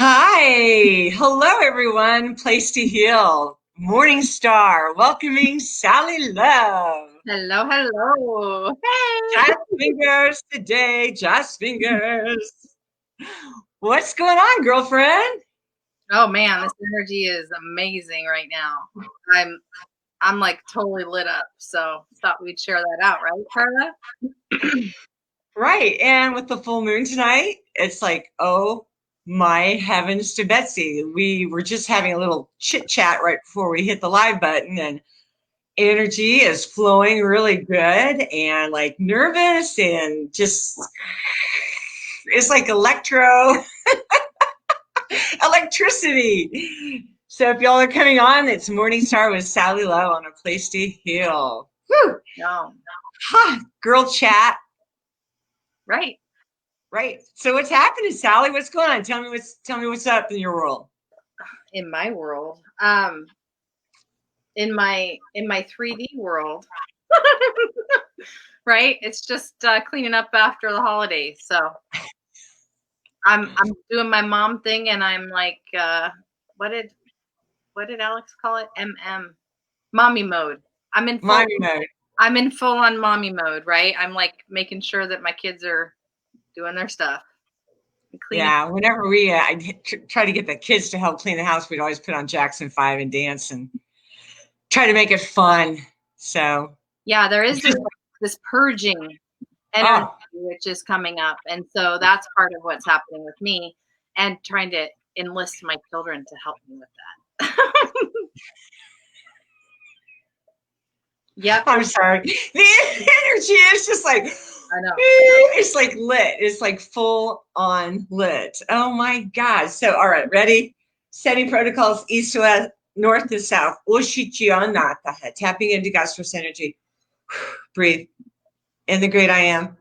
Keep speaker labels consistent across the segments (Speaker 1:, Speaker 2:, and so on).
Speaker 1: Hi, hello everyone. Place to heal. MorningStar welcoming Sally Love.
Speaker 2: Hello, hello. Hey.
Speaker 1: Just fingers today, just fingers. What's going on, girlfriend?
Speaker 2: Oh man, this energy is amazing right now. I'm I'm like totally lit up. So thought we'd share that out, right, Carla?
Speaker 1: Right, and with the full moon tonight, it's like, oh my heavens to Betsy. We were just having a little chit chat right before we hit the live button, and energy is flowing really good and like nervous and just it's like electricity. So if y'all are coming on, it's MorningStar with Sally Lowe on A Place to Heal. Whew.
Speaker 2: No.
Speaker 1: Girl chat.
Speaker 2: Right.
Speaker 1: Right. So what's happening, Sally? What's going on? Tell me what's up in your world.
Speaker 2: In my world. In my 3D world. Right? It's just cleaning up after the holidays. So I'm doing my mom thing and I'm like what did what did Alex call it? Mommy mode. I'm in full
Speaker 1: Mommy mode.
Speaker 2: I'm in full on mommy mode, right? I'm like making sure that my kids are doing their stuff and cleaning.
Speaker 1: Yeah, whenever we try to get the kids to help clean the house, we'd always put on Jackson 5 and dance and try to make it fun. So,
Speaker 2: Yeah, there is this purging energy
Speaker 1: oh,
Speaker 2: which is coming up. And so that's part of what's happening with me and trying to enlist my children to help me with that. Yep,
Speaker 1: I'm sorry. The energy is just like,
Speaker 2: I know.
Speaker 1: it's like lit. It's like full on lit. Oh my God. So, all right, ready? Setting protocols east to west, north to south. Oshichianata. Tapping into gaseous energy. Breathe. In the great I am.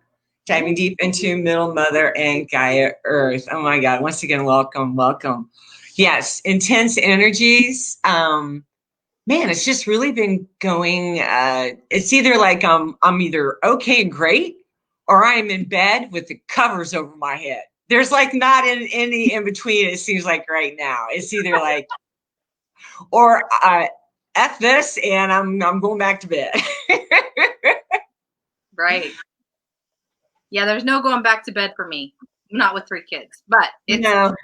Speaker 1: Diving deep into Middle Mother and Gaia Earth. Oh my God. Once again, welcome, welcome. Yes, intense energies. Man, it's just really been going. It's either like I'm either okay and great, or I'm in bed with the covers over my head. There's like not any in between. It seems like right now, it's either like or f this, and I'm going back to bed.
Speaker 2: Right. Yeah, there's no going back to bed for me. Not with 3 kids. But it's
Speaker 1: No,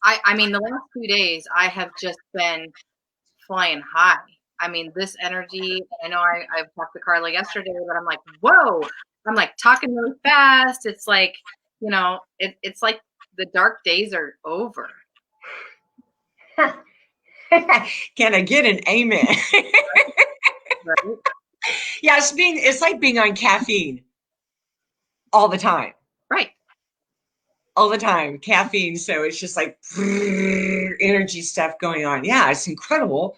Speaker 2: I mean the last 2 days I have just been flying high. I mean, this energy, I know I've talked to Carla yesterday, but I'm like, whoa, I'm like talking really fast. It's like, it's like the dark days are over.
Speaker 1: can I get an amen?
Speaker 2: Right?
Speaker 1: Yeah, it's like being on caffeine all the time.
Speaker 2: Right.
Speaker 1: All the time, caffeine. So it's just like energy stuff going on. Yeah, it's incredible.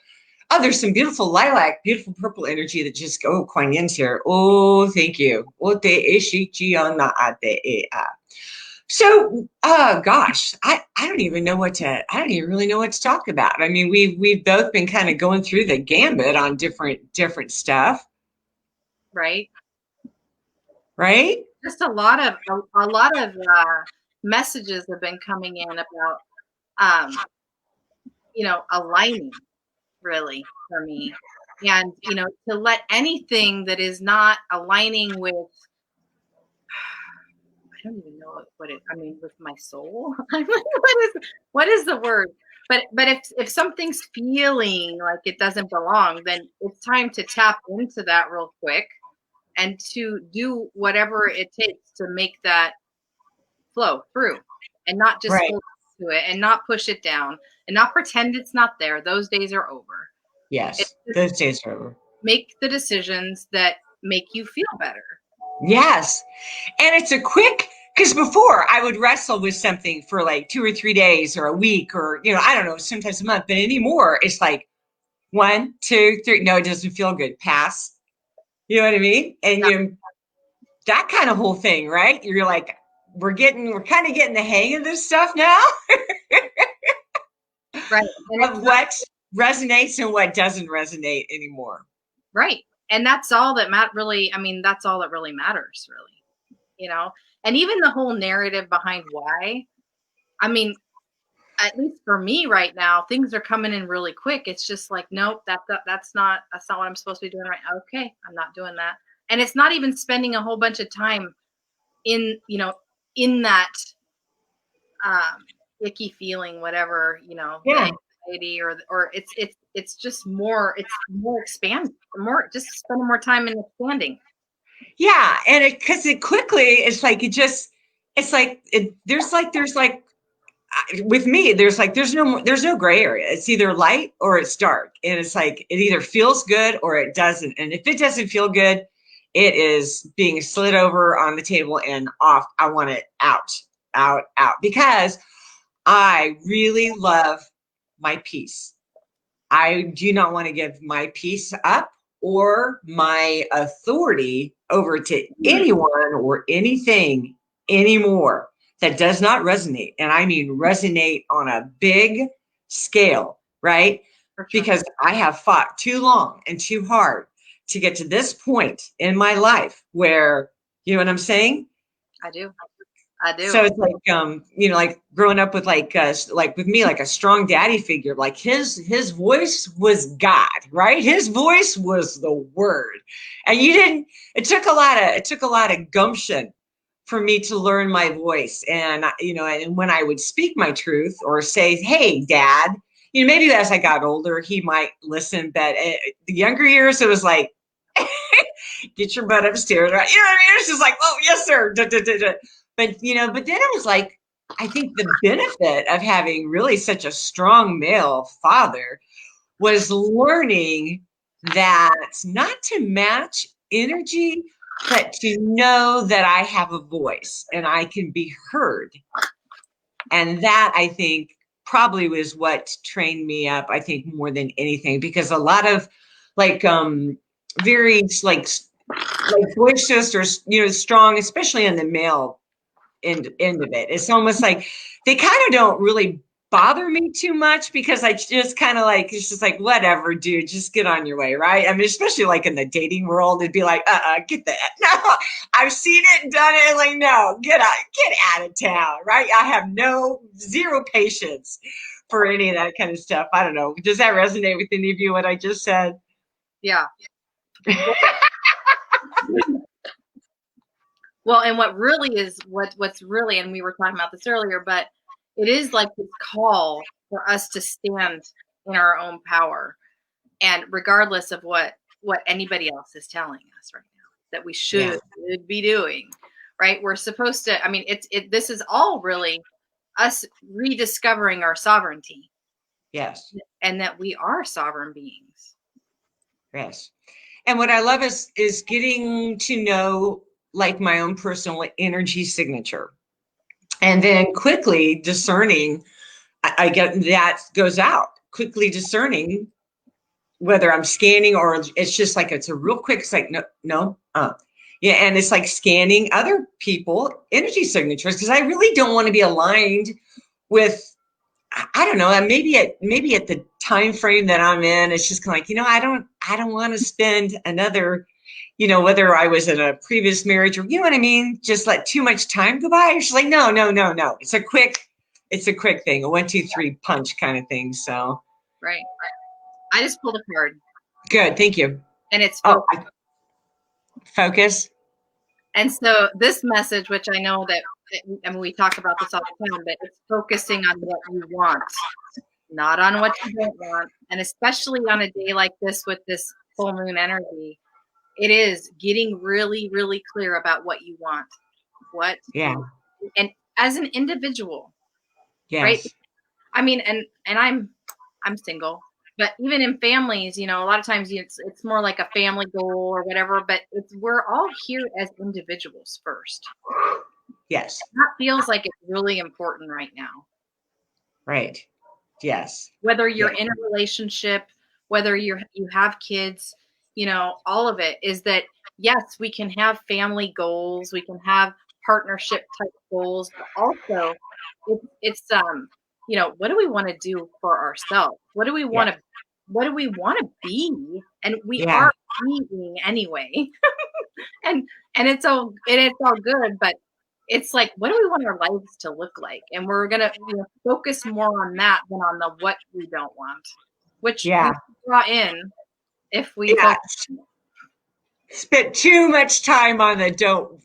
Speaker 1: Oh, there's some beautiful lilac, beautiful purple energy that just go Kuan Yin's here. Oh, thank you. So, gosh, I don't even know I don't even really know what to talk about. I mean, we've both been kind of going through the gambit on different stuff,
Speaker 2: Right.
Speaker 1: right?
Speaker 2: Just a lot of messages have been coming in about, um, aligning really for me. And, to let anything that is not aligning with I don't even know I mean, with my soul. What is the word? But if something's feeling like it doesn't belong, then it's time to tap into that real quick and to do whatever it takes to make that flow through and not just
Speaker 1: Right.
Speaker 2: hold to it and not push it down and not pretend it's not there. Those days are over. It's
Speaker 1: Yes,
Speaker 2: just
Speaker 1: those days are over.
Speaker 2: make the decisions that make you feel better.
Speaker 1: Yes. And it's a quick, because before I would wrestle with something for like 2 or 3 days or a week or, I don't know, sometimes a month. But anymore, it's like 1, 2, 3. No, it doesn't feel good. Pass. You know what I mean? And
Speaker 2: Yeah,
Speaker 1: that kind of whole thing, right? You're like, we're kind of getting the hang of this stuff now
Speaker 2: right. And it's
Speaker 1: of what resonates and what doesn't resonate anymore.
Speaker 2: right. And that's all that really, I mean, that's all that really matters, really, you know? And even the whole narrative behind why, I mean, at least for me right now, things are coming in really quick. It's just like, nope, that's not what I'm supposed to be doing right now. Okay, I'm not doing that. And it's not even spending a whole bunch of time in, in that icky feeling, whatever,
Speaker 1: Yeah.
Speaker 2: the anxiety or it's just more, it's more expand, more just spending more time in expanding.
Speaker 1: Yeah. And because it quickly, it's like, it's like, there's like, with me, there's no gray area. It's either light or it's dark. And it's like, it either feels good or it doesn't. And if it doesn't feel good, it is being slid over on the table and off. I want it out, out, out, because I really love my peace. I do not want to give my peace up or my authority over to anyone or anything anymore that does not resonate. And I mean resonate on a big scale, right?
Speaker 2: For sure.
Speaker 1: Because I have fought too long and too hard to get to this point in my life where, you know what I'm saying?
Speaker 2: I do. I do.
Speaker 1: So it's like, like growing up with like with me, like a strong daddy figure, like his voice was God, right? His voice was the word. And it took a lot of gumption for me to learn my voice. And, and when I would speak my truth or say, hey, dad, maybe as I got older, he might listen, but the younger years, it was like, get your butt upstairs, right? You know what I mean? It's just like, oh, yes, sir. Da, da, da, da. But then it was like, I think the benefit of having really such a strong male father was learning that not to match energy, but to know that I have a voice and I can be heard. And that, I think, probably was what trained me up, I think, more than anything, because a lot of like very like boisterous or strong, especially in the male end of it. It's almost like they kind of don't really bother me too much because I just kind of like, it's just like, whatever, dude, just get on your way, right? I mean, especially like in the dating world, it'd be like, get that. No, I've seen it and done it. And like, no, get out of town, right? I have zero patience for any of that kind of stuff. I don't know. Does that resonate with any of you, what I just said?
Speaker 2: Yeah. Well, and what really is what's really, and we were talking about this earlier, but it is like this call for us to stand in our own power, and regardless of what anybody else is telling us right now that we should be doing, right? We're supposed to. I mean, this is all really us rediscovering our sovereignty.
Speaker 1: Yes.
Speaker 2: And that we are sovereign beings.
Speaker 1: Yes. And what I love is getting to know like my own personal energy signature. And then quickly discerning, I get that goes out, quickly discerning whether I'm scanning or it's just like, it's a real quick, it's like, no. Yeah. And it's like scanning other people energy signatures, because I really don't want to be aligned with, I don't know, maybe at the time frame that I'm in, it's just kind of like, I don't want to spend another, whether I was in a previous marriage or, you know what I mean? Just let too much time go by. She's like, no. It's a quick thing, a 1, 2, 3 punch kind of thing. So.
Speaker 2: Right. I just pulled a card.
Speaker 1: Good. Thank you.
Speaker 2: And it's
Speaker 1: focus.
Speaker 2: And so this message, which I know that, I mean, we talk about this all the time, but it's focusing on what you want, not on what you don't want. And especially on a day like this with this full moon energy, it is getting really, really clear about what you want. And as an individual,
Speaker 1: yes.
Speaker 2: Right? I mean, and I'm single, but even in families, a lot of times it's more like a family goal or whatever, but we're all here as individuals first.
Speaker 1: Yes.
Speaker 2: And that feels like it's really important right now.
Speaker 1: Right. Yes.
Speaker 2: Whether you're in a relationship, whether you have kids, all of it is that, yes, we can have family goals, we can have partnership type goals, but also it's what do we want to do for ourselves? What do we want to be? And we are being anyway. and it's all good, but it's like, what do we want our lives to look like? And we're gonna, focus more on that than on the what we don't want, which we
Speaker 1: Yeah.
Speaker 2: draw in if we
Speaker 1: Yeah.
Speaker 2: focus.
Speaker 1: Spent too much time on the don't,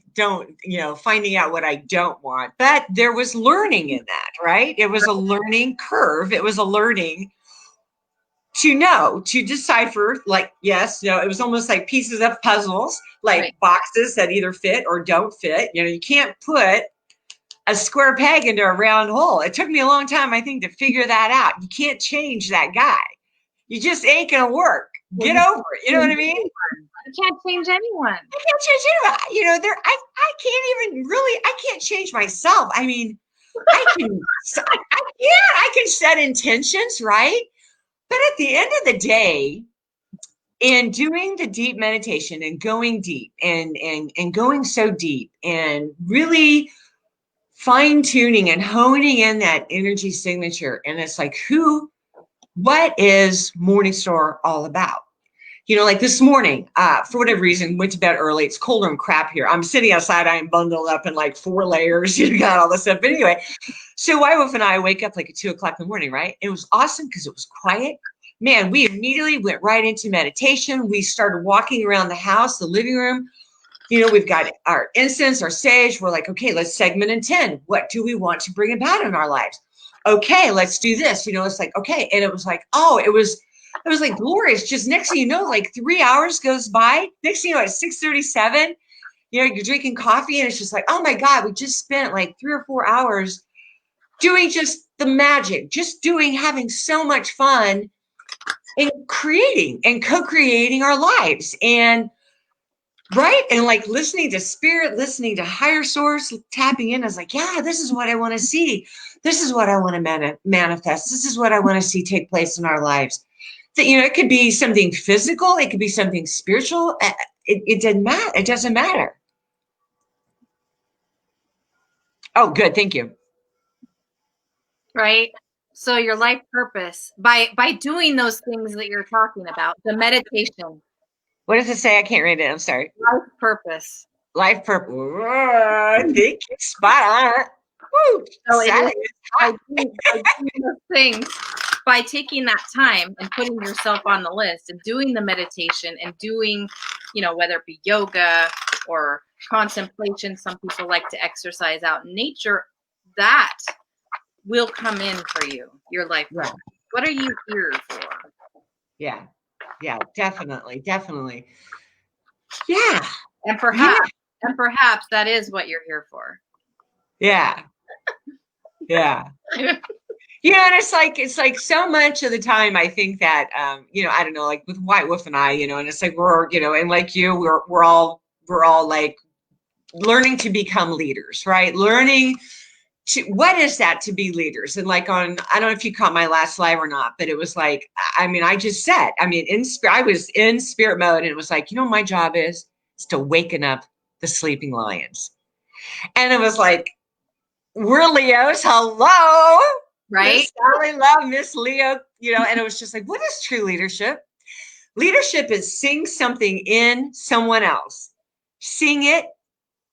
Speaker 1: finding out what I don't want. But there was learning in that, right? It was a learning curve. It was a learning to decipher, like, yes, no, it was almost like pieces of puzzles, like
Speaker 2: Right.
Speaker 1: boxes that either fit or don't fit. You can't put a square peg into a round hole. It took me a long time, I think, to figure that out. You can't change that guy. You just ain't gonna work.
Speaker 2: Well,
Speaker 1: Get
Speaker 2: you
Speaker 1: over it. You know what I mean?
Speaker 2: can't change anyone.
Speaker 1: I can't change anyone. I can't even really, I can't change myself. I mean, I can set intentions, right? But at the end of the day, in doing the deep meditation and going deep and going so deep and really fine tuning and honing in that energy signature, and it's like, what is Morningstar all about? Like this morning, for whatever reason, went to bed early. It's colder and crap here. I'm sitting outside. I am bundled up in like 4 layers. You got all this stuff. But anyway, so my wife and I wake up like at 2 o'clock in the morning, right? It was awesome because it was quiet. Man, we immediately went right into meditation. We started walking around the house, the living room. We've got our incense, our sage. We're like, okay, let's segment in 10. What do we want to bring about in our lives? Okay, let's do this. It's like, okay. And it was like, it was like glorious. Just next thing you know, like 3 hours goes by. Next thing you know, at 6:37, you're drinking coffee, and it's just like, oh my God, we just spent like 3 or 4 hours doing just the magic, having so much fun and creating and co-creating our lives. And right. And like listening to spirit, listening to higher source, tapping in. I was like, yeah, this is what I want to see. This is what I want to manifest. This is what I want to see take place in our lives. That, it could be something physical. It could be something spiritual. It doesn't matter. It doesn't matter. Oh, good. Thank you.
Speaker 2: Right. So your life purpose, by doing those things that you're talking about, the meditation,
Speaker 1: What does it say? I can't read it. I'm sorry.
Speaker 2: life purpose.
Speaker 1: Life purpose. Thank you. Spot on. Woo,
Speaker 2: So it
Speaker 1: Sally.
Speaker 2: is by doing those things, by taking that time and putting yourself on the list and doing the meditation and doing, whether it be yoga or contemplation. Some people like to exercise out in nature. That will come in for you, your life.
Speaker 1: Right.
Speaker 2: What are you here for?
Speaker 1: Yeah. Yeah, definitely. Definitely. Yeah.
Speaker 2: And perhaps that is what you're here for.
Speaker 1: Yeah. Yeah. And it's like so much of the time I think that I don't know, like with White Wolf and I, and it's like we're, and like you, we're all like learning to become leaders, right? Learning what is that to be leaders? And like I don't know if you caught my last live or not, but it was like, I just said, I was in spirit mode, and it was like, my job is to waken up the sleeping lions. And it was like, we're Leos, hello.
Speaker 2: Right.
Speaker 1: Miss Sally Love, Miss Leo, and it was just like, what is true leadership? Leadership is seeing something in someone else, seeing it,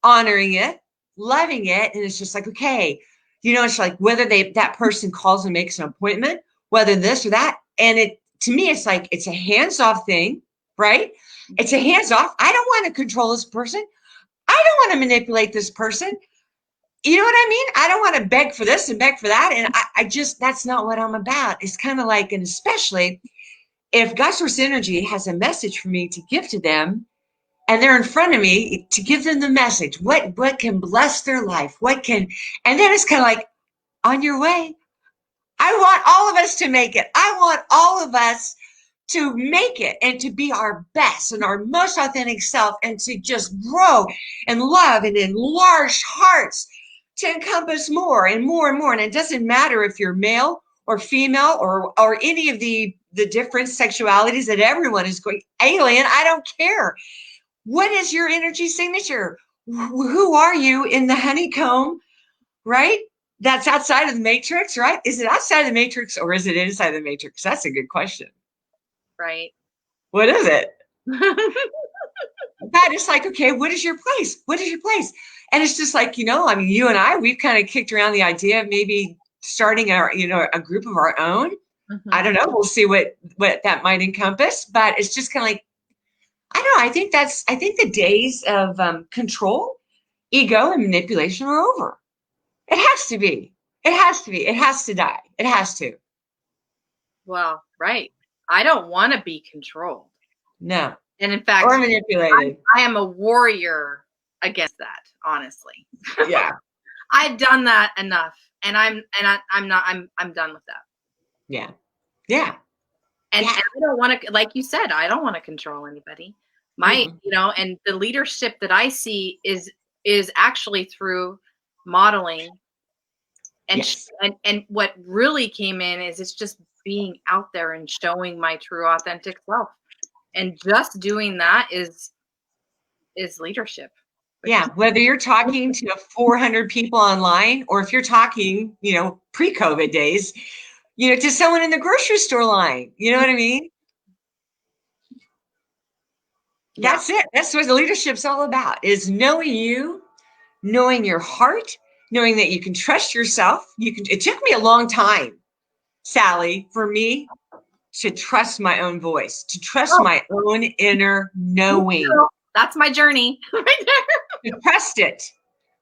Speaker 1: honoring it, loving it. And it's just like, okay, it's like whether that person calls and makes an appointment, whether this or that. And to me, it's like, it's a hands-off thing, right? It's a hands-off. I don't want to control this person. I don't want to manipulate this person. You know what I mean? I don't want to beg for this and beg for that. And I just, that's not what I'm about. It's kind of like, and especially if God Source Energy has a message for me to give to them, and they're in front of me, to give them the message, what can bless their life, and then it's kind of like, on your way. I want all of us to make it. I want all of us to make it and to be our best and our most authentic self, and to just grow and love and enlarge hearts to encompass more and more and more. And it doesn't matter if you're male or female or any of the different sexualities that everyone is going alien. I don't care. What is your energy signature? Who are you in the honeycomb, right? That's outside of the matrix, right? Is it outside of the matrix or is it inside the matrix? That's a good question.
Speaker 2: Right.
Speaker 1: What is it? But it's like, okay, what is your place? What is your place? And it's just like, I mean, you and I, we've kind of kicked around the idea of maybe starting a group of our own.
Speaker 2: Mhm.
Speaker 1: I don't know. We'll see what that might encompass, but it's just kind of like, I don't know. I think the days of control, ego, and manipulation are over. It has to be. It has to be. It has to die. It has to.
Speaker 2: Well, right. I don't want to be controlled.
Speaker 1: No.
Speaker 2: And in fact,
Speaker 1: Or manipulated.
Speaker 2: I am a warrior against that, honestly.
Speaker 1: Yeah.
Speaker 2: I've done that enough, and I'm done with that.
Speaker 1: Yeah. Yeah.
Speaker 2: And,
Speaker 1: Yeah.
Speaker 2: and I don't want to, like you said, I don't want to control anybody.
Speaker 1: Mm-mm.
Speaker 2: And the leadership that I see is actually through modeling and
Speaker 1: Yes.
Speaker 2: and what really came in is it's just being out there and showing my true authentic self. And just doing that is leadership.
Speaker 1: Yeah. Whether you're talking to 400 people online or if you're talking, pre-COVID days, to someone in the grocery store line, you know what I mean?
Speaker 2: Yeah.
Speaker 1: That's it. That's what the leadership's all about, is knowing you, knowing your heart, knowing that you can trust yourself. It took me a long time, Sally, for me to trust my own voice, to trust
Speaker 2: Oh,
Speaker 1: my own inner knowing,
Speaker 2: that's my journey right there.
Speaker 1: to trust it,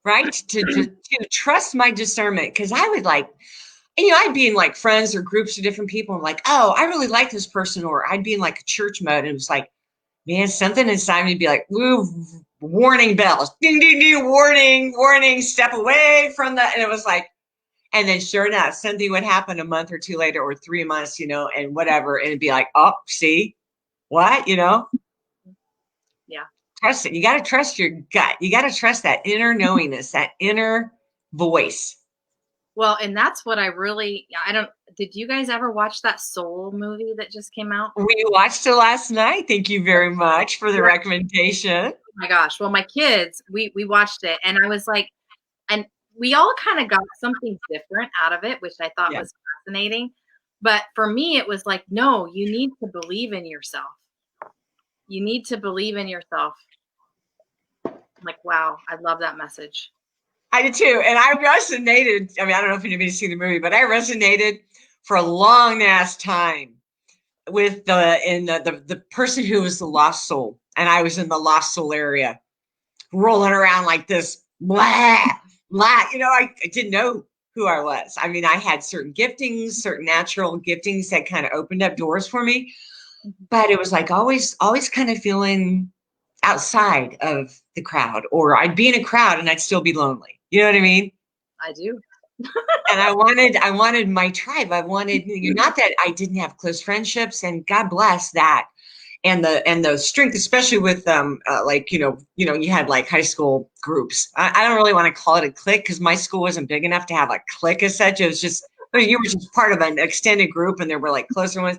Speaker 1: right? To trust my discernment. Cause I would I'd be in like friends or groups of different people. And like, oh, I really like this person. Or I'd be in like a church mode. And it was like, man, something inside me would be like, woo, warning bells, ding, ding, ding, warning, warning, step away from that. And it was like, and then sure enough, something would happen a month or two later or 3 months, and whatever. And it'd be like, oh, see what,
Speaker 2: Yeah.
Speaker 1: trust it. You got to trust your gut. You got to trust that inner knowingness, that inner voice.
Speaker 2: Well, and that's what did you guys ever watch that Soul movie that just came out?
Speaker 1: We watched it last night. Thank you very much for the recommendation.
Speaker 2: Oh my gosh. Well, my kids, we watched it and I was like, and we all kind of got something different out of it, which I thought
Speaker 1: Yeah.
Speaker 2: was fascinating. But for me, it was like, no, you need to believe in yourself. You need to believe in yourself. I'm like, wow, I love that message.
Speaker 1: I did too. And I resonated. I mean, I don't know if anybody's seen the movie, but I resonated for a long ass time with the person who was the lost soul. And I was in the lost soul area, rolling around like this, blah, blah. I didn't know who I was. I mean, I had certain giftings, certain natural giftings that kind of opened up doors for me. But it was like always kind of feeling outside of the crowd, or I'd be in a crowd and I'd still be lonely. You know what I mean?
Speaker 2: I do.
Speaker 1: And I wanted my tribe. I wanted, not that I didn't have close friendships, and God bless that. And the strength, especially with you had like high school groups. I don't really want to call it a clique because my school wasn't big enough to have a clique as such. It was just, you were just part of an extended group, and there were like closer ones.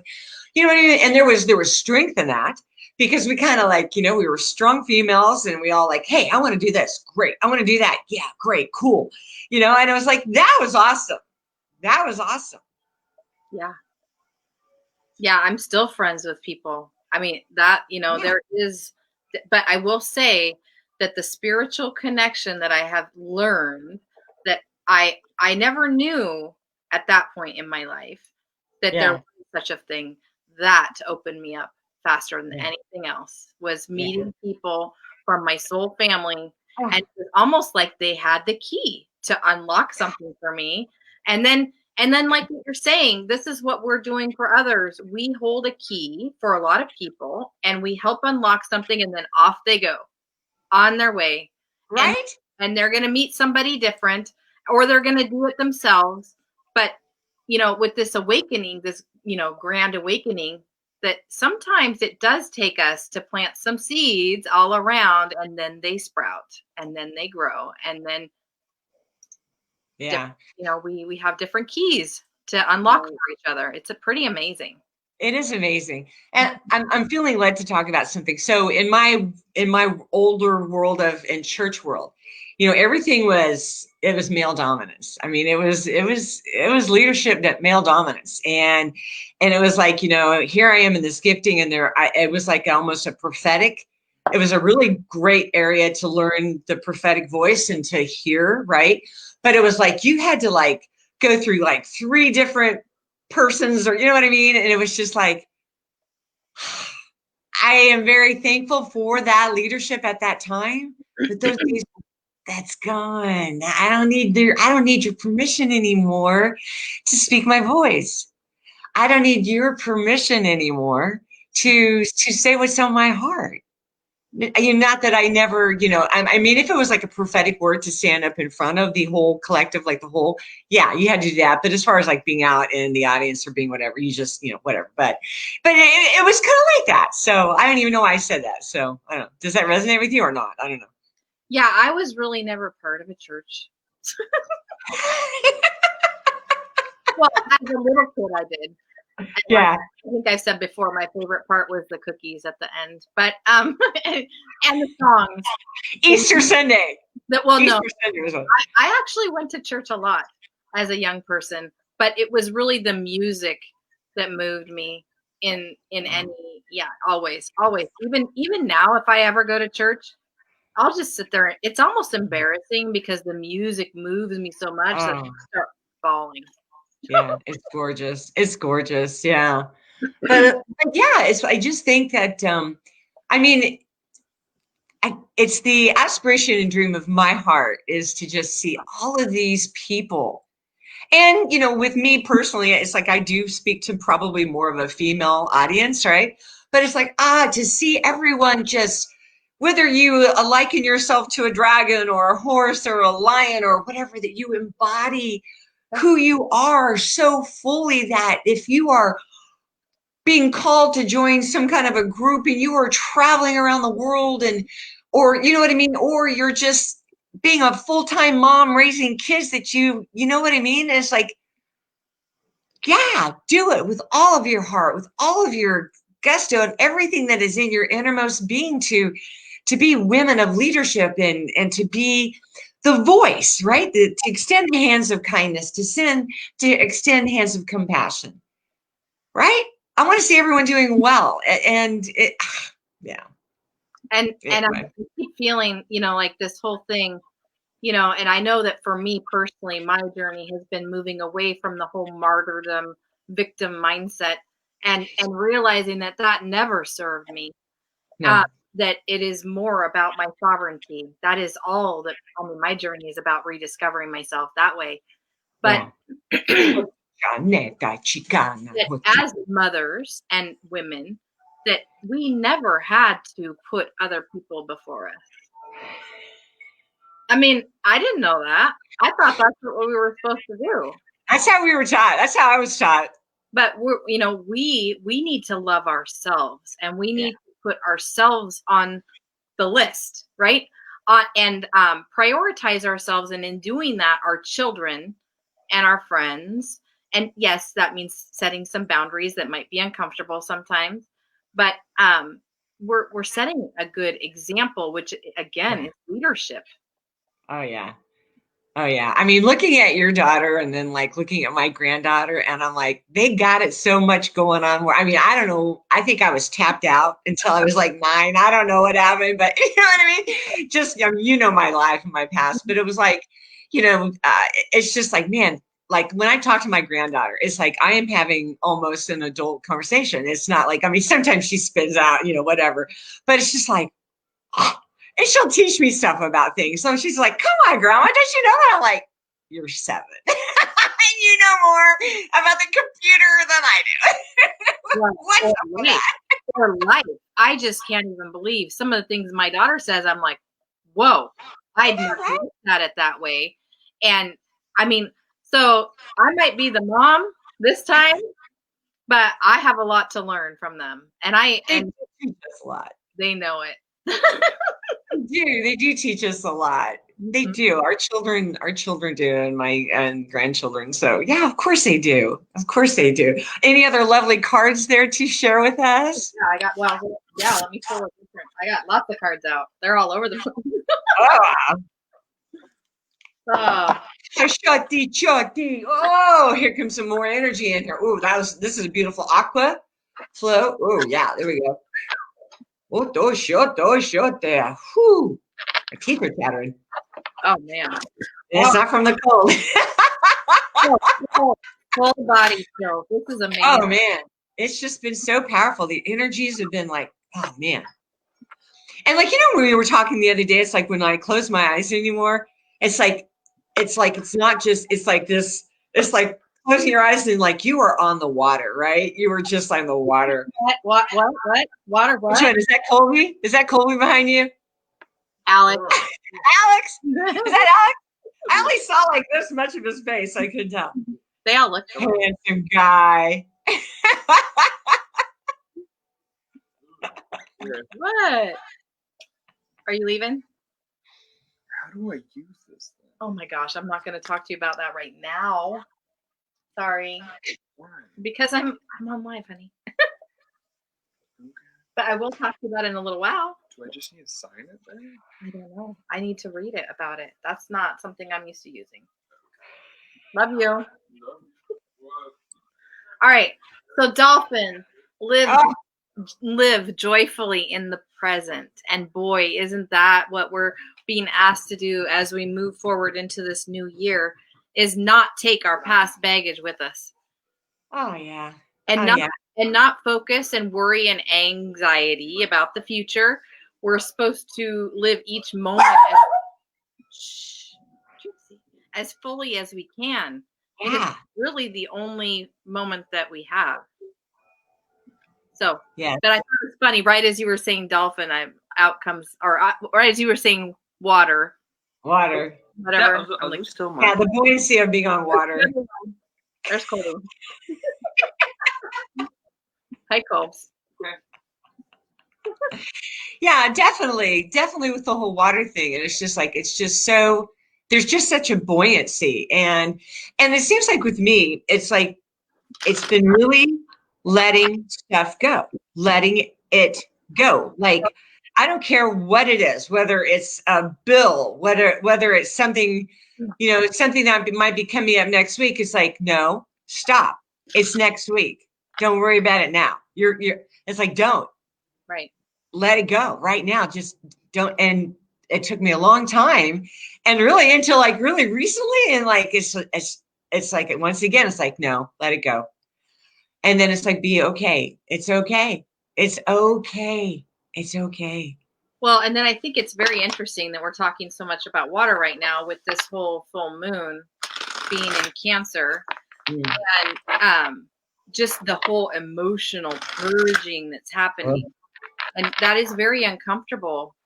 Speaker 1: You know what I mean? And there was strength in that because we kind of we were strong females, and we all like, hey, I want to do this. Great. I want to do that. Yeah, great, cool. And I was like, that was awesome. That was awesome.
Speaker 2: Yeah. Yeah, I'm still friends with people. I mean, there is, but I will say that the spiritual connection that I have learned that I never knew at that point in my life that there was such a thing that opened me up faster than anything else was meeting people from my soul family. And it was almost like they had the key to unlock something for me. And then like what you're saying, this is what we're doing for others. We hold a key for a lot of people and we help unlock something, and then off they go on their way.
Speaker 1: Right.
Speaker 2: And they're going to meet somebody different, or they're going to do it themselves. But, with this awakening, this, grand awakening, that sometimes it does take us to plant some seeds all around, and then they sprout and then they grow. And then, we have different keys to unlock for each other. It's pretty amazing.
Speaker 1: It is amazing. And I'm feeling led to talk about something. So in my older world in church world, everything was male dominance. I mean, it was leadership, that male dominance. And it was like, here I am in this gifting, and it was like almost a prophetic It was a really great area to learn the prophetic voice and to hear, right? But it was like you had to like go through like 3 different persons, or you know what I mean? And it was just like, I am very thankful for that leadership at that time. But those days, that's gone. I don't need your permission anymore to speak my voice. I don't need your permission anymore to say what's on my heart. Not that I never, I mean, if it was like a prophetic word to stand up in front of the whole collective, like the whole, yeah, you had to do that. But as far as like being out in the audience or being whatever, you just, whatever. But it was kind of like that. So I don't even know why I said that. So I don't know. Does that resonate with you or not? I don't know.
Speaker 2: Yeah, I was really never part of a church. Well, as a little kid, I did.
Speaker 1: Yeah.
Speaker 2: I think I've said before, my favorite part was the cookies at the end, but and the songs.
Speaker 1: Easter Sunday.
Speaker 2: Well,
Speaker 1: Easter
Speaker 2: no,
Speaker 1: Sunday was one.
Speaker 2: I actually went to church a lot as a young person, but it was really the music that moved me in any, yeah, always. Even now, if I ever go to church, I'll just sit there. It's almost embarrassing because the music moves me so much that I start bawling.
Speaker 1: Yeah, it's gorgeous. It's gorgeous. Yeah. But yeah, I just think that, I mean, it's the aspiration and dream of my heart is to just see all of these people. And, with me personally, it's like I do speak to probably more of a female audience, right? But it's like, to see everyone just, whether you liken yourself to a dragon or a horse or a lion or whatever, that you embody who you are so fully that if you are being called to join some kind of a group and you are traveling around the world or you know what I mean, or you're just being a full-time mom raising kids that you know what I mean? It's like, yeah, do it with all of your heart, with all of your gusto and everything that is in your innermost being to be women of leadership and to be the voice, right? To extend the hands of kindness, to extend hands of compassion, right? I want to see everyone doing well, and yeah.
Speaker 2: And
Speaker 1: Anyway.
Speaker 2: I keep feeling, like this whole thing, and I know that for me personally, my journey has been moving away from the whole martyrdom victim mindset and realizing that never served me.
Speaker 1: No.
Speaker 2: That it is more about my sovereignty. That is all that, my journey is about rediscovering myself that way. But
Speaker 1: Yeah.
Speaker 2: that as mothers and women, that we never had to put other people before us. I mean, I didn't know that. I thought that's what we were supposed to do.
Speaker 1: That's how we were taught. That's how I was taught.
Speaker 2: But we need to love ourselves, and we need to put ourselves on the list, right? And prioritize ourselves. And in doing that, our children and our friends. And yes, that means setting some boundaries that might be uncomfortable sometimes. But we're setting a good example, which again is leadership.
Speaker 1: Oh yeah. Oh yeah. I mean, looking at your daughter and then like looking at my granddaughter, and I'm like, they got it so much going on where, I mean, I don't know. I think I was tapped out until I was like 9. I don't know what happened, but you know what I mean? Just, my life and my past, but it was like, it's just like, man, like when I talk to my granddaughter, it's like I am having almost an adult conversation. It's not like, I mean, sometimes she spins out, whatever, but it's just like, and she'll teach me stuff about things. So she's like, come on, Grandma, don't you know that? I'm like, you're 7. And you know more about the computer than I do. What's up with that?
Speaker 2: Or life. I just can't even believe some of the things my daughter says. I'm like, whoa, I'd never looked at it that way. And I mean, so I might be the mom this time, but I have a lot to learn from them. And
Speaker 1: They teach us a lot.
Speaker 2: They know it.
Speaker 1: They do teach us a lot. They do. Our children do, and grandchildren. So yeah, of course they do. Of course they do. Any other lovely cards there to share with us?
Speaker 2: Yeah, I got, let me pull a different. I got lots of cards out. They're all over the place.
Speaker 1: Shorty. Oh, here comes some more energy in here. Oh, this is a beautiful aqua flow. Oh yeah, there we go. Whew. My teeth are chattering.
Speaker 2: Oh man.
Speaker 1: It's not from the cold.
Speaker 2: Full body chill. This is amazing.
Speaker 1: Oh man, it's just been so powerful. The energies have been like, oh man. And like, when we were talking the other day, it's like when I close my eyes anymore, it's like it's not just, it's like this, it's like closing your eyes and like you are on the water, right? You were just on the water.
Speaker 2: What? Water what?
Speaker 1: Which one? Is that Colby? Is that Colby behind you?
Speaker 2: Alex.
Speaker 1: Alex? Is that Alex? I only saw like this much of his face. I couldn't tell.
Speaker 2: They all look
Speaker 1: handsome guy.
Speaker 2: What? Are you leaving?
Speaker 3: How do I use this thing?
Speaker 2: Oh my gosh, I'm not going to talk to you about that right now. Sorry.
Speaker 3: Why?
Speaker 2: Because I'm on live, honey.
Speaker 3: Okay.
Speaker 2: But I will talk to you about it in a little while.
Speaker 3: Do I just need to sign it then?
Speaker 2: I don't know. I need to read it about it. That's not something I'm used to using. Love you.
Speaker 3: No.
Speaker 2: All right. So dolphins live joyfully in the present. And boy, isn't that what we're being asked to do as we move forward into this new year, is not take our past baggage with us.
Speaker 1: Oh yeah.
Speaker 2: And not focus and worry and anxiety about the future. We're supposed to live each moment as fully as we can.
Speaker 1: Yeah.
Speaker 2: It's really the only moment that we have. So,
Speaker 1: yeah.
Speaker 2: But I thought it was funny, right as you were saying dolphin, out comes, or right as you were saying water.
Speaker 1: Water.
Speaker 2: Whatever.
Speaker 1: Yeah, the buoyancy of being on water.
Speaker 2: There's Colby. Hi, Colbs.
Speaker 1: Yeah, definitely with the whole water thing. And it's just so, there's just such a buoyancy. And it seems like with me, it's like, it's been really letting stuff go, letting it go. Like, I don't care what it is, whether it's a bill, whether it's something, something that might be coming up next week. It's like, no, stop. It's next week. Don't worry about it now. It's like, don't.
Speaker 2: Right.
Speaker 1: Let it go right now. Just don't. And it took me a long time, and really until like really recently, and like it's like once again, it's like, no, let it go. And then it's like, be okay. It's okay. It's okay. It's okay.
Speaker 2: Well, and then I think it's very interesting that we're talking so much about water right now with this whole full moon being in Cancer, and just the whole emotional purging that's happening. And that is very uncomfortable,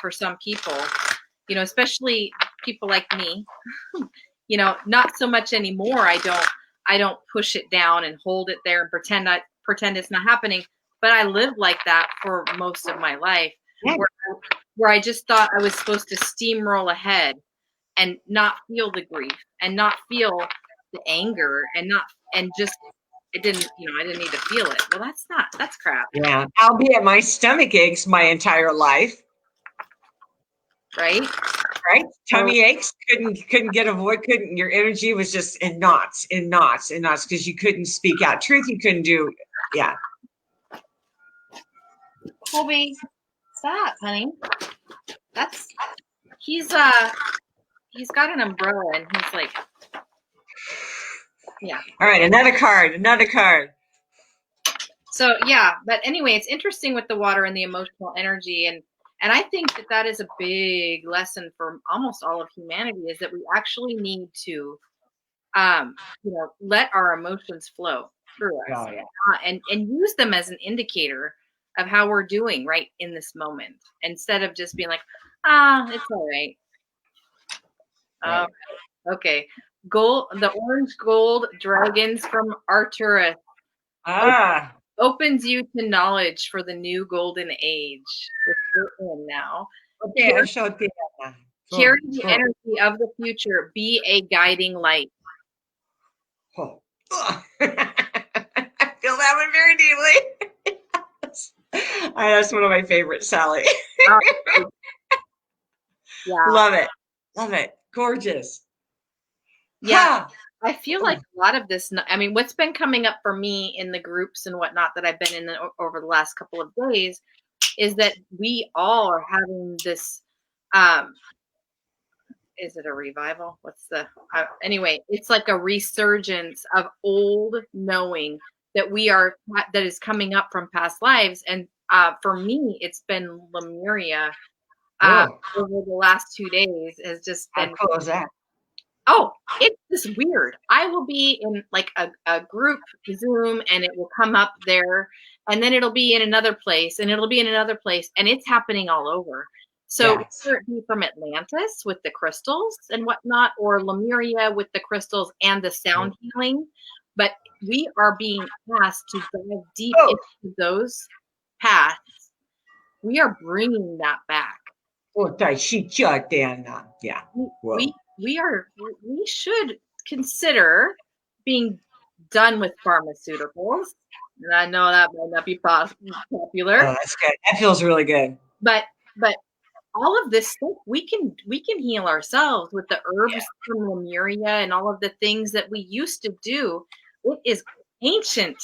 Speaker 2: for some people, especially people like me, not so much anymore. I don't push it down and hold it there and pretend it's not happening. But I lived like that for most of my life, where I just thought I was supposed to steamroll ahead and not feel the grief and not feel the anger and I didn't need to feel it. Well, that's crap.
Speaker 1: Yeah. Albeit my stomach aches my entire life.
Speaker 2: Right?
Speaker 1: Tummy aches, couldn't get a voice, your energy was just in knots, because you couldn't speak out truth. You couldn't do, yeah.
Speaker 2: Colby, stop, honey. He's got an umbrella and he's like, yeah.
Speaker 1: All right, another card.
Speaker 2: So yeah, but anyway, it's interesting with the water and the emotional energy, and I think that is a big lesson for almost all of humanity, is that we actually need to, let our emotions flow through us, and use them as an indicator of how we're doing right in this moment, instead of just being like, it's all right. Okay. The orange gold dragons from Arcturus opens you to knowledge for the new golden age, which we're in now.
Speaker 1: Okay, I showed you.
Speaker 2: Carry the energy of the future. Be a guiding light.
Speaker 1: Oh. I feel that one very deeply. That's one of my favorites, Sally.
Speaker 2: Yeah.
Speaker 1: Love it. Gorgeous.
Speaker 2: Yeah. I feel like a lot of this, what's been coming up for me in the groups and whatnot that I've been in over the last couple of days is that we all are having this, is it a revival? What's the, anyway, it's like a resurgence of old knowing that that is coming up from past lives. And for me, it's been Lemuria over the last 2 days has just been.
Speaker 1: How cool is that?
Speaker 2: Oh, it's just weird. I will be in like a group Zoom and it will come up there and then it'll be in another place and it'll be in another place and it's happening all over. So whether it be from Atlantis with the crystals and whatnot, or Lemuria with the crystals and the sound healing, but we are being asked to dive deep into those paths. We are bringing that back.
Speaker 1: Yeah.
Speaker 2: We should consider being done with pharmaceuticals. And I know that might not be popular.
Speaker 1: Oh, that's good. That feels really good.
Speaker 2: But all of this stuff we can heal ourselves with the herbs from Lemuria and all of the things that we used to do. It is ancient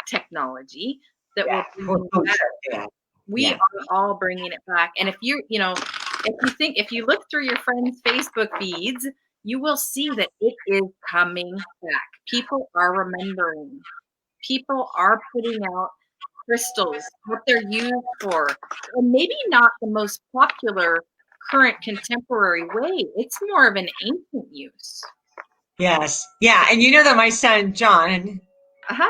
Speaker 2: technology that we're back. We are all bringing it back. And if if you look through your friends' Facebook feeds, you will see that it is coming back. People are remembering. People are putting out crystals, what they're used for, and maybe not the most popular current contemporary way. It's more of an ancient use.
Speaker 1: Yes. Yeah. And you know that my son, John,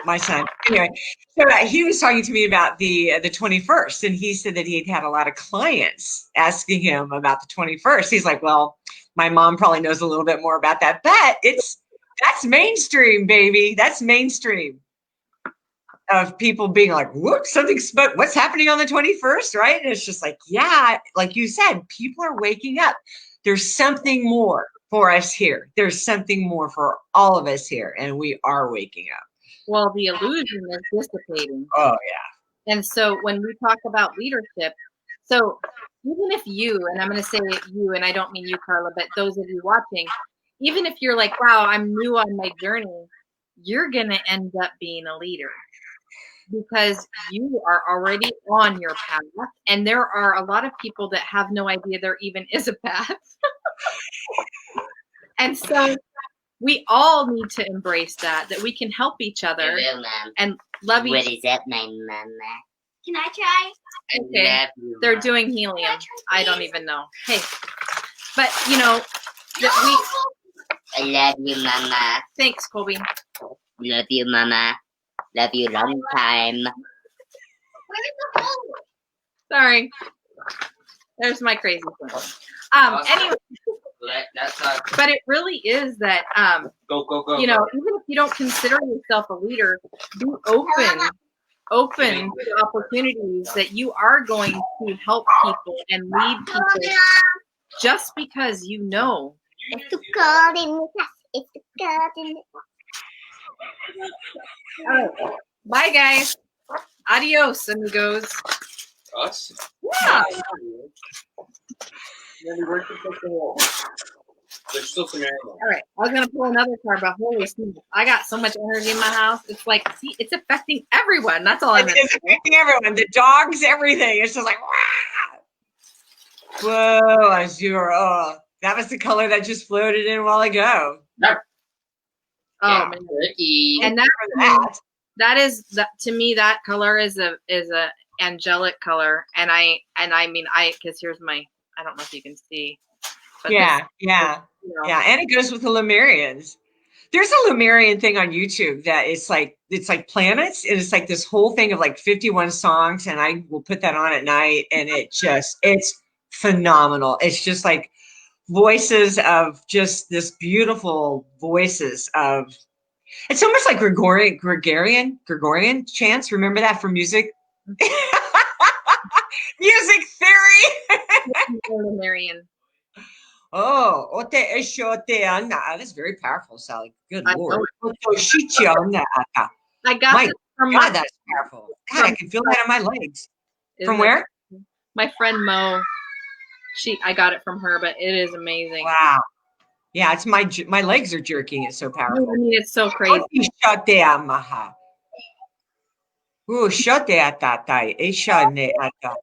Speaker 1: my son, anyway, so he was talking to me about the 21st, and he said that he had a lot of clients asking him about the 21st. He's like, well, my mom probably knows a little bit more about that, but that's mainstream, baby. That's mainstream. Of people being like, whoop, what's happening on the 21st, right? And it's just like, yeah, like you said, people are waking up. There's something more for us here. There's something more for all of us here, and we are waking up.
Speaker 2: Well, the illusion is dissipating.
Speaker 1: Oh, yeah.
Speaker 2: And so when we talk about leadership, so even if you, and I'm going to say you, and I don't mean you, Carla, but those of you watching, even if you're like, wow, I'm new on my journey, you're going to end up being a leader. Because you are already on your path, and there are a lot of people that have no idea there even is a path. And so we all need to embrace that we can help each other and love each other.
Speaker 4: What is that, my mama?
Speaker 5: Can I try?
Speaker 2: Okay, they're doing helium. I don't even know. Hey, but you know that
Speaker 4: I love you, mama.
Speaker 2: Thanks, Colby.
Speaker 4: Love you, mama. Love you long time.
Speaker 2: Sorry. There's my crazy friend. Anyway, but it really is that
Speaker 3: Go.
Speaker 2: You know, even if you don't consider yourself a leader, be open to opportunities that you are going to help people and lead people just because you know.
Speaker 5: It's the garden. It's the garden.
Speaker 2: All right. Bye, guys. Adios, amigos.
Speaker 3: Us?
Speaker 2: Yeah.
Speaker 3: There's still some air left.
Speaker 2: All right. I was going to pull another card, but holy smokes. I got so much energy in my house. It's like, see, it's affecting everyone. That's all I'm saying.
Speaker 1: It's affecting everyone. The dogs, everything. It's just like, wow. Whoa, Azure. That was the color that just floated in a while ago.
Speaker 2: Oh, man. And that is to me, that color is a angelic color. And I mean, because here's my, I don't know if you can see. But
Speaker 1: yeah. And it goes with the Lemurians. There's a Lemurian thing on YouTube that it's like planets, and it's like this whole thing of like 51 songs, and I will put that on at night, and it's phenomenal. It's just like voices of just this beautiful voices of, it's almost like Gregorian chants. Remember that from music? Music theory.
Speaker 2: Marion.
Speaker 1: Oh, that's very powerful, Sally. Good Lord.
Speaker 2: I got
Speaker 1: my
Speaker 2: this from
Speaker 1: God, that's powerful. God, I can feel that in my legs. From where?
Speaker 2: My friend Mo. I got it from her, but it is amazing.
Speaker 1: Wow. Yeah, it's my legs are jerking. It's so powerful.
Speaker 2: I mean, it's so crazy.
Speaker 1: Ooh, shote atatai. Ishane atatai.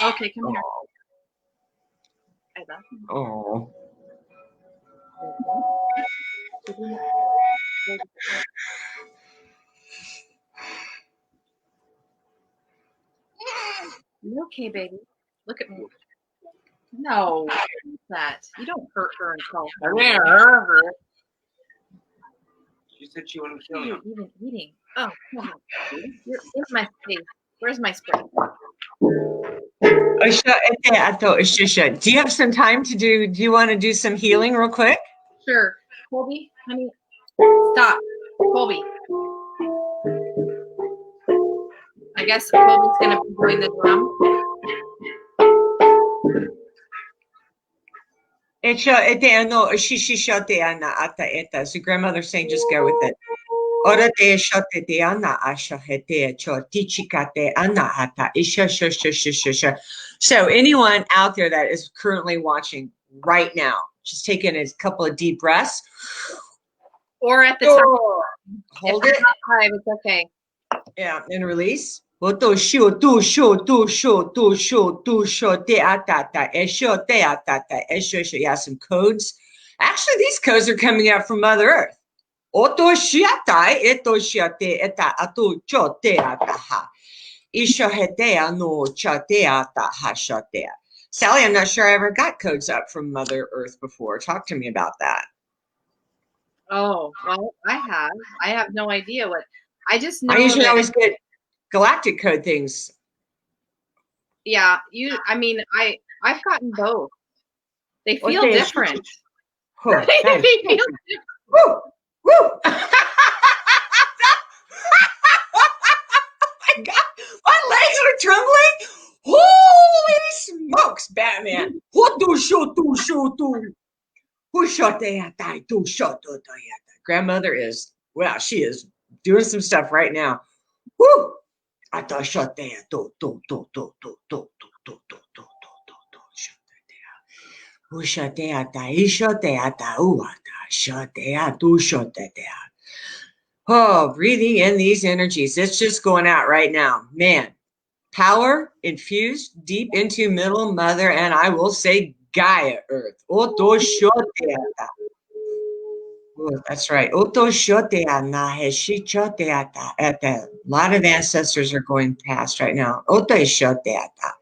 Speaker 2: Okay, come here. I love
Speaker 1: Oh.
Speaker 2: you. You okay, baby? Look at me. No, that you don't hurt her and call her.
Speaker 3: She said she wanted to kill
Speaker 2: You're
Speaker 3: him.
Speaker 2: even eating. Oh, come on. You're in my face. Where's my spray?
Speaker 1: Do you have some time to do you want to do some healing real quick?
Speaker 2: Sure. Colby, honey, stop. Colby. I guess Colby's going to be doing the drum.
Speaker 1: So grandmother's saying just go with it. Ora te shote te ana asha hete cho tichikate ana hata isha sha. So anyone out there that is currently watching right now, just taking a couple of deep breaths.
Speaker 2: Or at the time.
Speaker 1: Hold
Speaker 2: if
Speaker 1: it.
Speaker 2: It's not time, it's okay.
Speaker 1: Yeah, and release. Do sho te atata esho te atata esho. Yeah, some codes. Actually, these codes are coming out from Mother Earth. Oto shiatai eto shiate eta atu chote ataha. Isho hetea no chate ataha shotea. Sally, I'm not sure I ever got codes up from Mother Earth before. Talk to me about that.
Speaker 2: Oh, well, I have no idea what. I just know
Speaker 1: I usually
Speaker 2: that,
Speaker 1: always get galactic code things.
Speaker 2: yeah, I've gotten both. They feel different.
Speaker 1: Oh,
Speaker 2: They feel different.
Speaker 1: woo, woo. My God, my legs are trembling. Holy smokes, Batman. What do shoot do shoot do? Who shot that? Do shot do. Grandmother is, well, she is doing some stuff right now. Woo! I thought shot that. Do. Who shot that? He shot that. Ooh, shot that. Do shot that. Oh, breathing in these energies. It's just going out right now. Man, power infused deep into Middle Mother, and I will say Gaia Earth. Oto shoteata. Oh, that's right. Oto shoteana heshichoteata. A lot of ancestors are going past right now. Oto shoteata.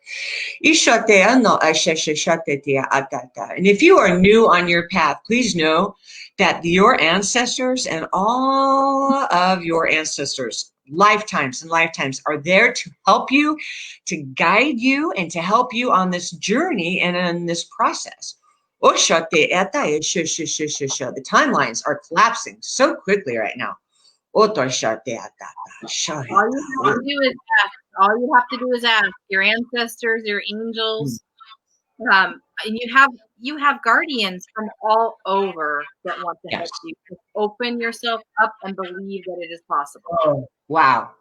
Speaker 1: And if you are new on your path, please know that your ancestors and all of your ancestors, lifetimes and lifetimes, are there to help you, to guide you, and to help you on this journey and in this process. The timelines are collapsing so quickly right now.
Speaker 2: All you have to do is ask your ancestors, your angels. And you have guardians from all over that want to help you. Just open yourself up and believe that it is possible.
Speaker 1: Oh, wow.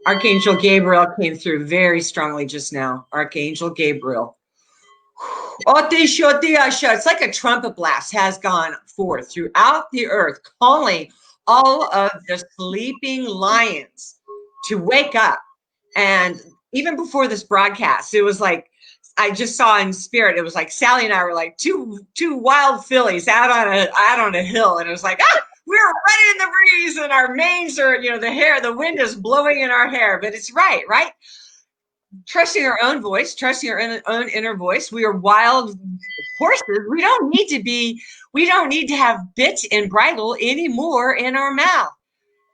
Speaker 1: Archangel Gabriel came through very strongly just now. Archangel Gabriel. It's like a trumpet blast has gone forth throughout the earth, calling all of the sleeping lions to wake up. And even before this broadcast, it was like, I just saw in spirit, it was like Sally and I were like two wild fillies out on a hill. And it was like, we're running in the breeze and our manes are, the wind is blowing in our hair. But it's right? Trusting our own voice, trusting our own inner voice. We are wild horses. We don't need to have bit and bridle anymore in our mouth.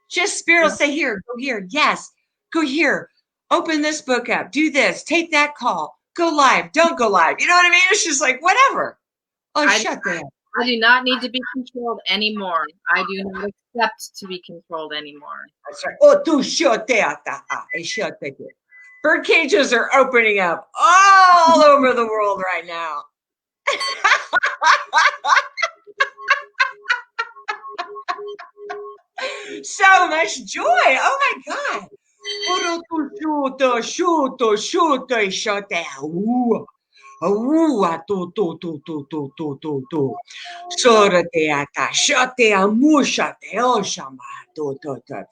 Speaker 1: Just spirit will say, here, go here. Yes, go here. Open this book up. Do this. Take that call. Go live. Don't go live. You know what I mean? It's just like, whatever. Oh, shut that.
Speaker 2: I do not need to be controlled anymore. I do not accept to be controlled anymore.
Speaker 1: That's right. Oh, tu shut that. Bird cages are opening up all over the world right now. So much joy. Oh my God. Arua tu tu tu tu tu tu tu tu. Sorateata, shatea, mushate, oshama, tu tu tu.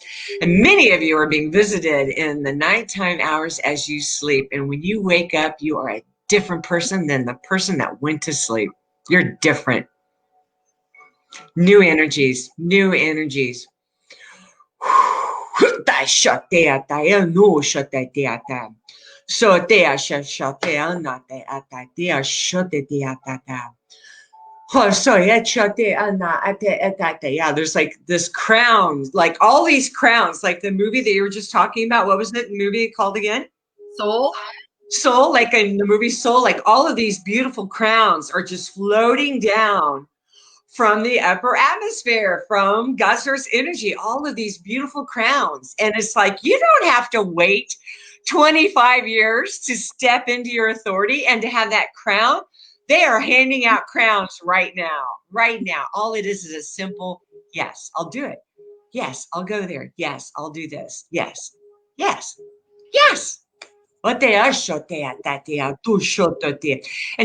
Speaker 1: And many of you are being visited in the nighttime hours as you sleep. And when you wake up, you are a different person than the person that went to sleep. You're different. New energies, new energies. Oh, sorry. Yeah, there's like this crown, like all these crowns, like the movie that you were just talking about. What was the movie called again?
Speaker 2: Soul.
Speaker 1: Soul, like in the movie Soul, like all of these beautiful crowns are just floating down from the upper atmosphere, from God's source energy, all of these beautiful crowns. And it's like, you don't have to wait 25 years to step into your authority and to have that crown. They are handing out crowns right now, right now. All it is a simple, yes, I'll do it. Yes, I'll go there. Yes, I'll do this. Yes, yes, yes. And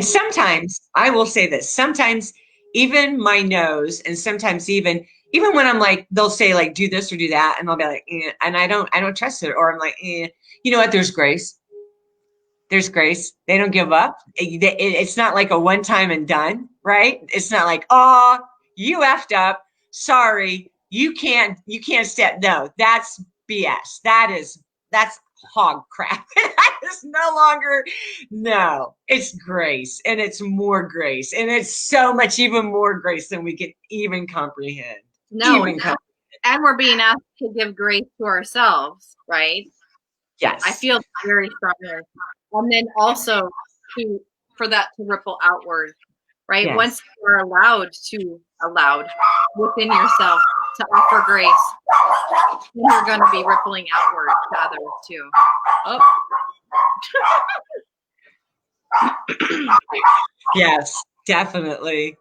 Speaker 1: sometimes I will say this, sometimes even my nose, and sometimes even when I'm like, they'll say like, do this or do that. And I'll be like, and I don't trust it. Or I'm like, you know what? There's grace. There's grace. They don't give up. It's not like a one time and done, right? It's not like, oh, you effed up. Sorry. You can't step. No, that's BS. That's hog crap. That is no longer, no, it's grace, and it's more grace, and it's so much even more grace than we can even comprehend.
Speaker 2: No, and we're being asked to give grace to ourselves, right?
Speaker 1: Yes.
Speaker 2: I feel very strongly. And then also for that to ripple outward, right?
Speaker 1: Yes.
Speaker 2: Once you're allowed within yourself to offer grace, then you're going to be rippling outward to others too. Oh.
Speaker 1: Yes, definitely.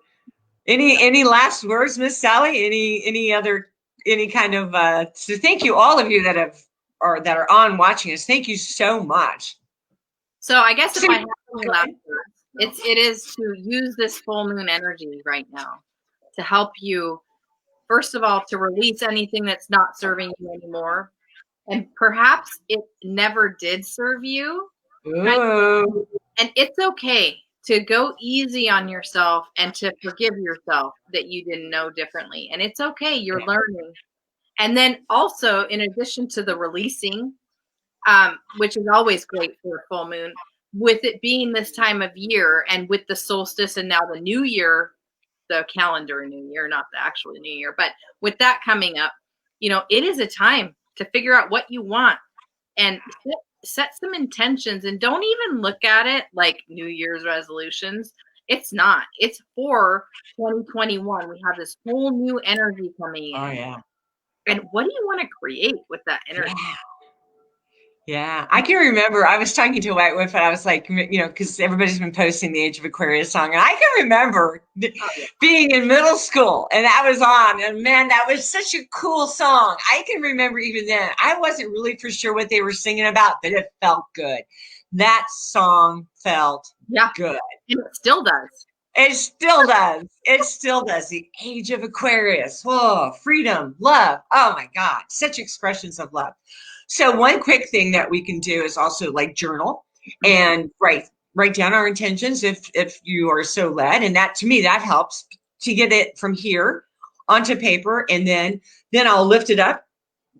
Speaker 1: Any last words, Miss Sally? Any kind of so thank you, all of you that are on watching us. Thank you so much.
Speaker 2: So I guess if I have any last words, it is to use this full moon energy right now to help you, first of all, to release anything that's not serving you anymore. And perhaps it never did serve you.
Speaker 1: Ooh.
Speaker 2: And it's okay to go easy on yourself and to forgive yourself that you didn't know differently. And it's okay, you're learning. And then also, in addition to the releasing, which is always great for a full moon, with it being this time of year and with the solstice and now the new year, the calendar new year, not the actual new year, but with that coming up, it is a time to figure out what you want and set some intentions, and don't even look at it like New Year's resolutions. It's not. It's for 2021. We have this whole new energy coming in.
Speaker 1: Oh yeah.
Speaker 2: And what do you want to create with that energy?
Speaker 1: Yeah, I can remember I was talking to a white wife and I was like, because everybody's been posting the Age of Aquarius song. And I can remember being in middle school and that was on. And man, that was such a cool song. I can remember even then, I wasn't really for sure what they were singing about, but it felt good. That song felt good.
Speaker 2: And it still does.
Speaker 1: It still does. It still does. The Age of Aquarius. Oh, freedom, love. Oh my God, such expressions of love. So one quick thing that we can do is also like journal and write down our intentions if you are so led. And that, to me, that helps to get it from here onto paper. And then I'll lift it up,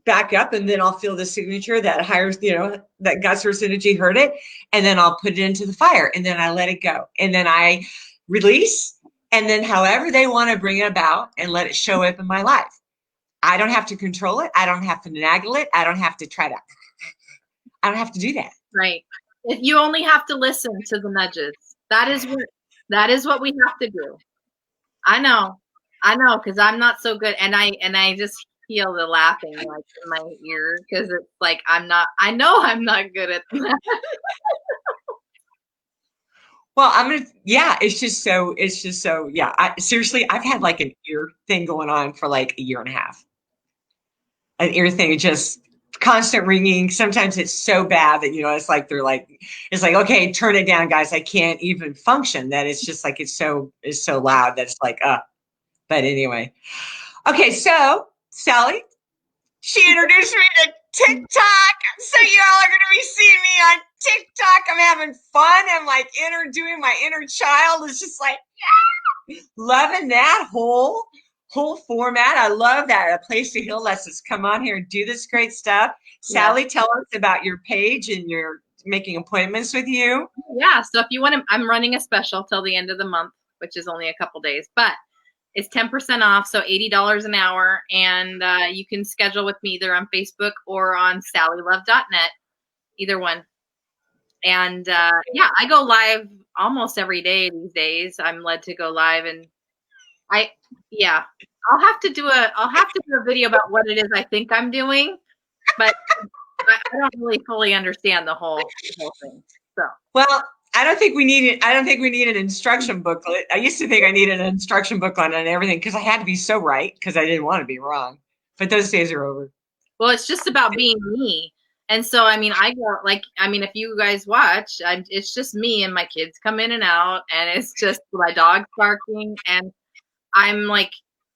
Speaker 1: back up, and then I'll feel the signature that hires, that God's source energy heard it. And then I'll put it into the fire and then I let it go. And then I release, and then however they want to bring it about and let it show up in my life. I don't have to control it. I don't have to naggle it. I don't have to I don't have to do that.
Speaker 2: Right. If you only have to listen to the nudges, that is what we have to do. I know, because I'm not so good, and I just feel the laughing like in my ear because it's like I know I'm not good at that.
Speaker 1: Well, it's just so, seriously, I've had like an ear thing going on for like a year and a half. An ear thing just constant ringing. Sometimes it's so bad that, it's like, it's like, okay, turn it down, guys. I can't even function. That it's just like, it's so loud that it's like, but anyway. Okay. So Sally, she introduced me to TikTok. So you all are going to be seeing me on TikTok. I'm having fun. I'm like doing my inner child. It's just like, yeah, loving that whole format. I love that. A place to heal lets us come on here and do this great stuff. Sally, tell us about your page and your making appointments with you.
Speaker 2: Yeah. So if you want to, I'm running a special till the end of the month, which is only a couple days, but it's 10% off. So $80 an hour. And you can schedule with me either on Facebook or on sallylove.net, either one. And yeah, I go live almost every day these days. I'm led to go live, and I'll have to do a video about what it is I think I'm doing, but I don't really fully understand the whole thing. So
Speaker 1: well, I don't think we need an instruction booklet. I used to think I needed an instruction booklet on everything because I had to be so right because I didn't want to be wrong. But those days are over.
Speaker 2: well, it's just about being me. And so, I mean, if you guys watch, it's just me and my kids come in and out, and it's just my dog barking, and I'm like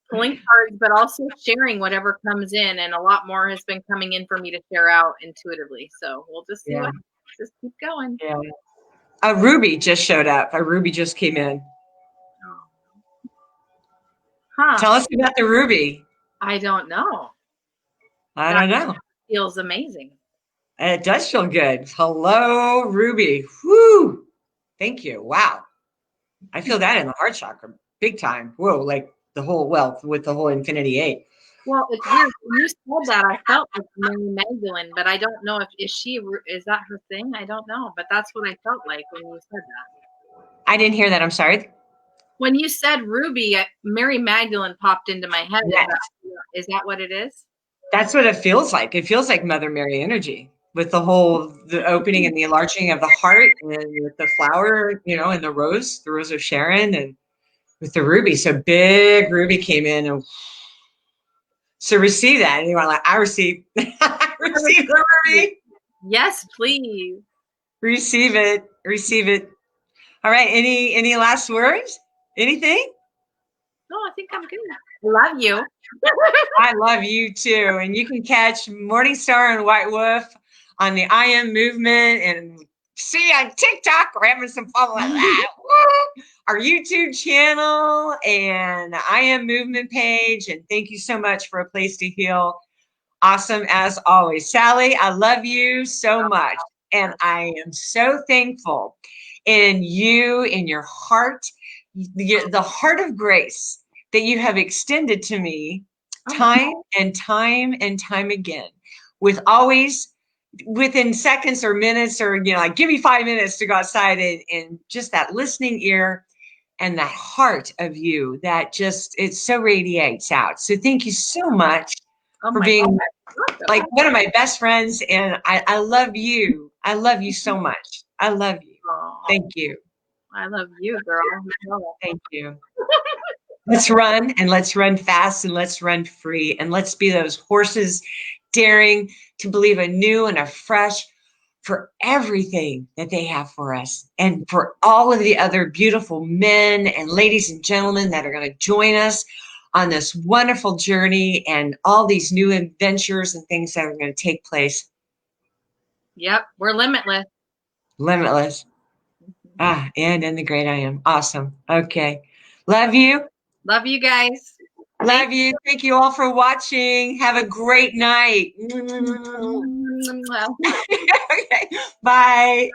Speaker 2: pulling cards, but also sharing whatever comes in, and a lot more has been coming in for me to share out intuitively. So we'll just see just keep going.
Speaker 1: Yeah. A Ruby just showed up. A Ruby just came in.
Speaker 2: Huh.
Speaker 1: Tell us about the Ruby.
Speaker 2: I don't know.
Speaker 1: I don't know.
Speaker 2: Feels amazing.
Speaker 1: It does feel good. Hello, Ruby. Woo! Thank you. Wow. I feel that in the heart chakra, big time. Whoa, like the whole wealth with the whole Infinity 8.
Speaker 2: Well, it's weird. When you said that, I felt like Mary Magdalene, but I don't know is that her thing? I don't know, but that's what I felt like when you said that.
Speaker 1: I didn't hear that. I'm sorry.
Speaker 2: When you said Ruby, Mary Magdalene popped into my head.
Speaker 1: Yes.
Speaker 2: Is that what it is?
Speaker 1: That's what it feels like. It feels like Mother Mary energy with the opening and the enlarging of the heart, and with the flower, and the rose of Sharon, and with the ruby. So big Ruby came in, and so receive that. And you're like, I receive the Ruby.
Speaker 2: Yes, please.
Speaker 1: Receive it. Receive it. All right. Any last words? Anything?
Speaker 2: No, I think I'm good. I love you.
Speaker 1: I love you too. And you can catch MorningStar and White Wolf on the I Am movement, and see on TikTok. We're having some fun with that. Our YouTube channel and I Am movement page. And thank you so much for A Place to Heal. Awesome as always. Sally, I love you so much. And I am so thankful in you, in your heart, the heart of grace that you have extended to me time and time and time again, with always within seconds or minutes, or like, give me 5 minutes to go outside, and just that listening ear and that heart of you that just, it so radiates out. So thank you so much for being like one of my best friends, and I love you. I love you so much. I love you. Thank you.
Speaker 2: I love you, girl.
Speaker 1: Thank you. Let's run, and let's run fast, and let's run free, and let's be those horses daring to believe anew and afresh for everything that they have for us, and for all of the other beautiful men and ladies and gentlemen that are going to join us on this wonderful journey, and all these new adventures and things that are going to take place.
Speaker 2: Yep, we're limitless.
Speaker 1: Limitless. And in the great I am. Awesome. Okay. Love you.
Speaker 2: Love you guys.
Speaker 1: Love you. Thank you all for watching. Have a great night. Okay. Bye.